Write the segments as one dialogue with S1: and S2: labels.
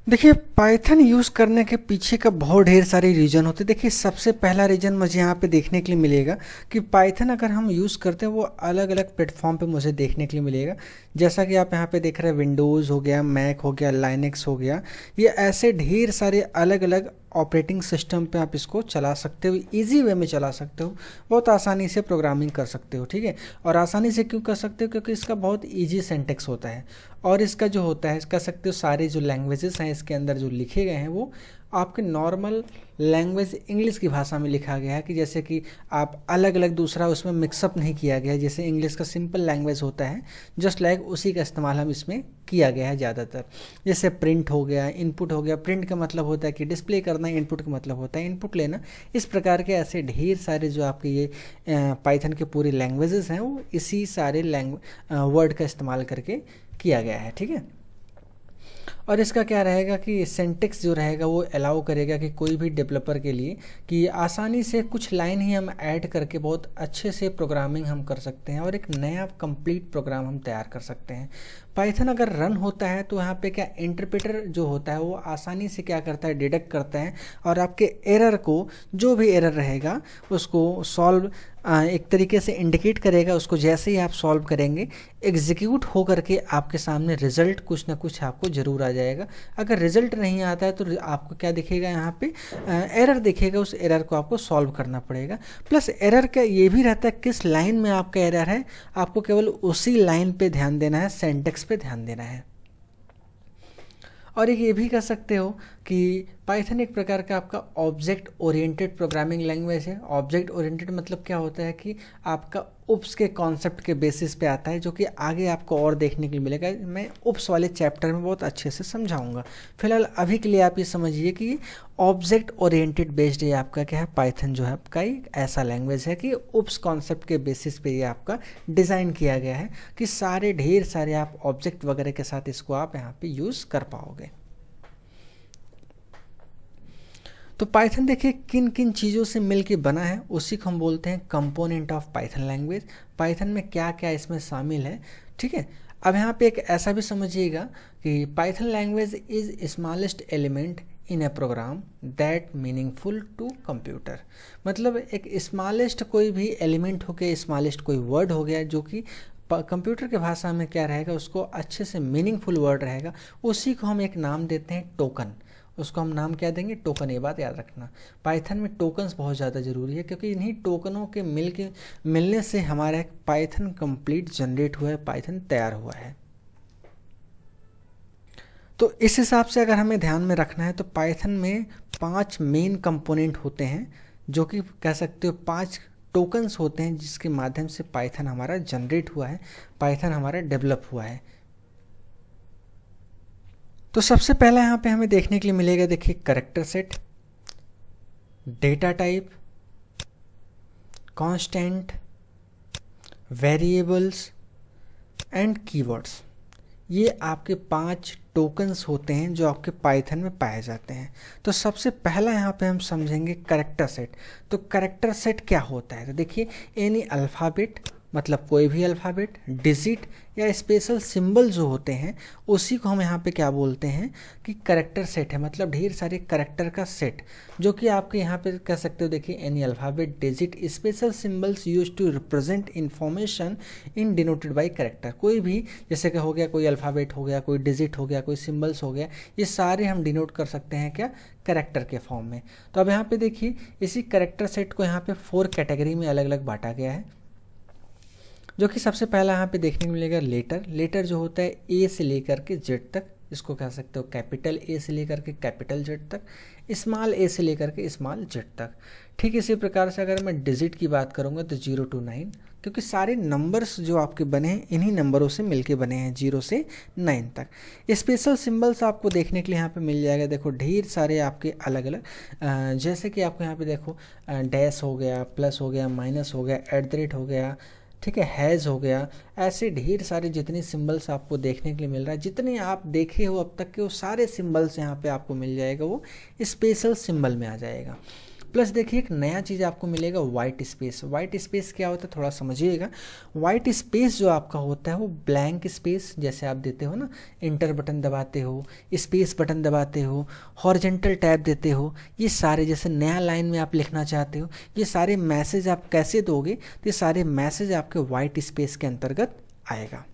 S1: देखिए Python use करने के पीछे का बहुत ढेर सारे रीज़न होते हैं। देखिए सबसे पहला रीज़न मुझे यहाँ पे देखने के लिए मिलेगा कि पाइथन अगर हम यूज़ करते हैं वो अलग अलग प्लेटफॉर्म पे मुझे देखने के लिए मिलेगा। जैसा कि आप यहाँ पे देख रहे हैं, विंडोज़ हो गया, मैक हो गया, लाइनक्स हो गया, ये ऐसे ढेर सारे अलग अलग ऑपरेटिंग सिस्टम पे आप इसको चला सकते हो, इजी वे में चला सकते हो, बहुत आसानी से प्रोग्रामिंग कर सकते हो। ठीक है, और आसानी से क्यों कर सकते हो? क्योंकि इसका बहुत इजी सिंटैक्स होता है और इसका जो होता है, कह सकते हो सारे जो लैंग्वेजेस हैं इसके अंदर जो लिखे गए हैं वो आपके नॉर्मल लैंग्वेज इंग्लिश की भाषा में लिखा गया है। कि जैसे कि आप अलग अलग दूसरा उसमें मिक्सअप नहीं किया गया है, जैसे इंग्लिश का सिंपल लैंग्वेज होता है जस्ट लाइक उसी का इस्तेमाल हम इसमें किया गया है ज़्यादातर। जैसे प्रिंट हो गया, इनपुट हो गया, प्रिंट का मतलब होता है कि डिस्प्ले करना, इनपुट का मतलब होता है इनपुट लेना। इस प्रकार के ऐसे ढेर सारे जो आपके ये पाइथन के पूरे लैंग्वेजेस हैं वो इसी सारे वर्ड का इस्तेमाल करके किया गया है। ठीक है, और इसका क्या रहेगा कि सिंटैक्स जो रहेगा वो अलाउ करेगा कि कोई भी डेवलपर के लिए कि आसानी से कुछ लाइन ही हम ऐड करके बहुत अच्छे से प्रोग्रामिंग हम कर सकते हैं और एक नया कंप्लीट प्रोग्राम हम तैयार कर सकते हैं। पाइथन अगर रन होता है तो यहाँ पे क्या इंटरप्रेटर जो होता है वो आसानी से क्या करता है, डिटेक्ट करता है और आपके एरर को, जो भी एरर रहेगा उसको सॉल्व एक तरीके से इंडिकेट करेगा। उसको जैसे ही आप सॉल्व करेंगे एग्जीक्यूट हो करके आपके सामने रिजल्ट कुछ ना कुछ आपको ज़रूर आ जाएगा। अगर रिजल्ट नहीं आता है तो आपको क्या दिखेगा, यहाँ पे एरर दिखेगा, उस एरर को आपको सॉल्व करना पड़ेगा। प्लस एरर का ये भी रहता है किस लाइन में आपका एरर है, आपको केवल उसी लाइन पे ध्यान देना है, सिंटैक्स पे ध्यान देना है। और एक ये भी कह सकते हो कि पाइथन एक प्रकार का आपका ऑब्जेक्ट ओरिएंटेड प्रोग्रामिंग लैंग्वेज है। ऑब्जेक्ट ओरिएंटेड मतलब क्या होता है कि आपका उप्स के कॉन्सेप्ट के बेसिस पे आता है, जो कि आगे आपको और देखने के लिए मिलेगा। मैं उप्स वाले चैप्टर में बहुत अच्छे से समझाऊंगा। फिलहाल अभी के लिए आप ये समझिए कि ऑब्जेक्ट ओरिएंटेड बेस्ड ये आपका क्या है, पाइथन जो है आपका एक ऐसा लैंग्वेज है कि उप्स कॉन्सेप्ट के बेसिस पे ये आपका डिज़ाइन किया गया है कि सारे ढेर सारे आप ऑब्जेक्ट वगैरह के साथ इसको आप यहाँ पे यूज़ कर पाओगे। तो पाइथन देखिए किन किन चीज़ों से मिलके बना है, उसी को हम बोलते हैं component of Python language. Python में क्या क्या इसमें शामिल है। ठीक है, अब यहाँ पे एक ऐसा भी समझिएगा कि Python language is smallest element in a program that meaningful to computer. मतलब एक स्मॉलेस्ट कोई भी एलिमेंट हो गया, स्मॉलेस्ट कोई वर्ड हो गया जो कि कंप्यूटर के भाषा में क्या रहेगा, उसको अच्छे से मीनिंगफुल वर्ड रहेगा, उसी को हम एक नाम देते हैं टोकन। उसको हम नाम क्या देंगे, टोकन। ये बात याद रखना, पाइथन में टोकन्स बहुत ज़्यादा ज़रूरी है क्योंकि इन्हीं टोकनों के मिलने से हमारा एक पाइथन कंप्लीट जनरेट हुआ है, पाइथन तैयार हुआ है। तो इस हिसाब से अगर हमें ध्यान में रखना है तो पाइथन में 5 मेन कंपोनेंट होते हैं, जो कि कह सकते हो 5 टोकन्स होते हैं जिसके माध्यम से पाइथन हमारा जनरेट हुआ है, पाइथन हमारा डेवलप हुआ है। तो सबसे पहला यहाँ पे हमें देखने के लिए मिलेगा, देखिए character set, data type, constant, variables and keywords. ये आपके 5 टोकन्स होते हैं जो आपके पाइथन में पाए जाते हैं। तो सबसे पहला यहाँ पे हम समझेंगे कैरेक्टर सेट। तो कैरेक्टर सेट क्या होता है, तो देखिए एनी अल्फ़ाबेट, मतलब कोई भी अल्फ़ाबेट, डिजिट या स्पेशल सिंबल जो होते हैं उसी को हम यहाँ पे क्या बोलते हैं कि कैरेक्टर सेट है। मतलब ढेर सारे कैरेक्टर का सेट जो कि आपके यहाँ पे कह सकते हो। देखिए any alphabet, digit, special symbols use to represent information in denoted by character. कोई भी जैसे कि हो गया, कोई अल्फ़ाबेट हो गया, कोई डिजिट हो गया, कोई सिंबल्स हो गया, ये सारे हम डिनोट कर सकते हैं क्या, कैरेक्टर के फॉर्म में। तो अब यहाँ पे देखिए इसी कैरेक्टर सेट को यहाँ पे 4 कैटेगरी में अलग अलग बांटा गया है, जो कि सबसे पहला यहाँ पे देखने को मिलेगा लेटर। लेटर जो होता है ए से लेकर के जेड तक, इसको कह सकते हो कैपिटल ए से लेकर के कैपिटल जेड तक, स्मॉल ए से लेकर के स्मॉल जेड तक। ठीक इसी प्रकार से अगर मैं डिजिट की बात करूँगा तो 0 to 9, क्योंकि सारे नंबर्स जो आपके बने हैं इन्हीं नंबरों से मिलके बने हैं, 0 से 9 तक। स्पेशल सिंबल्स आपको देखने के लिए यहाँ पे मिल जाएगा, देखो ढेर सारे आपके अलग अलग, जैसे कि आपको यहाँ पे देखो डैश हो गया, प्लस हो गया, माइनस हो गया, @ हो गया, ठीक है, हैज़ हो गया। ऐसे ढेर सारे जितने सिंबल्स आपको देखने के लिए मिल रहा है, जितने आप देखे हो अब तक के वो सारे सिंबल्स यहाँ पे आपको मिल जाएगा, वो स्पेशल सिंबल में आ जाएगा। प्लस देखिए एक नया चीज़ आपको मिलेगा वाइट स्पेस। वाइट स्पेस क्या होता है थोड़ा समझिएगा। वाइट स्पेस जो आपका होता है वो ब्लैंक स्पेस जैसे आप देते हो ना, इंटर बटन दबाते हो, स्पेस बटन दबाते हो, हॉरिजेंटल टैब देते हो, ये सारे जैसे नया लाइन में आप लिखना चाहते हो, ये सारे मैसेज आप कैसे दोगे, तो ये सारे मैसेज आपके वाइट स्पेस के अंतर्गत आएगा।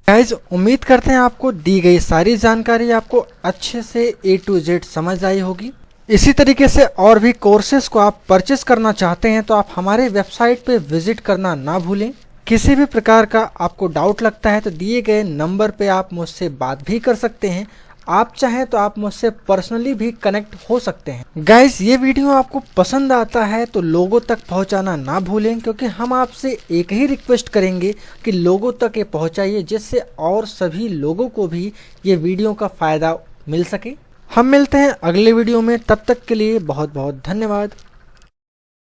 S1: गाइज उम्मीद करते हैं आपको दी गई सारी जानकारी आपको अच्छे से A to Z समझ आई होगी। इसी तरीके से और भी कोर्सेज को आप परचेस करना चाहते हैं तो आप हमारे वेबसाइट पे विजिट करना ना भूलें। किसी भी प्रकार का आपको डाउट लगता है तो दिए गए नंबर पे आप मुझसे बात भी कर सकते हैं। आप चाहें तो आप मुझसे पर्सनली भी कनेक्ट हो सकते हैं। गाइस ये वीडियो आपको पसंद आता है तो लोगों तक पहुंचाना ना भूलें, क्योंकि हम आपसे एक ही रिक्वेस्ट करेंगे कि लोगों तक ये पहुंचाइए, जिससे और सभी लोगों को भी ये वीडियो का फ़ायदा मिल सके। हम मिलते हैं अगले वीडियो में, तब तक के लिए बहुत बहुत धन्यवाद।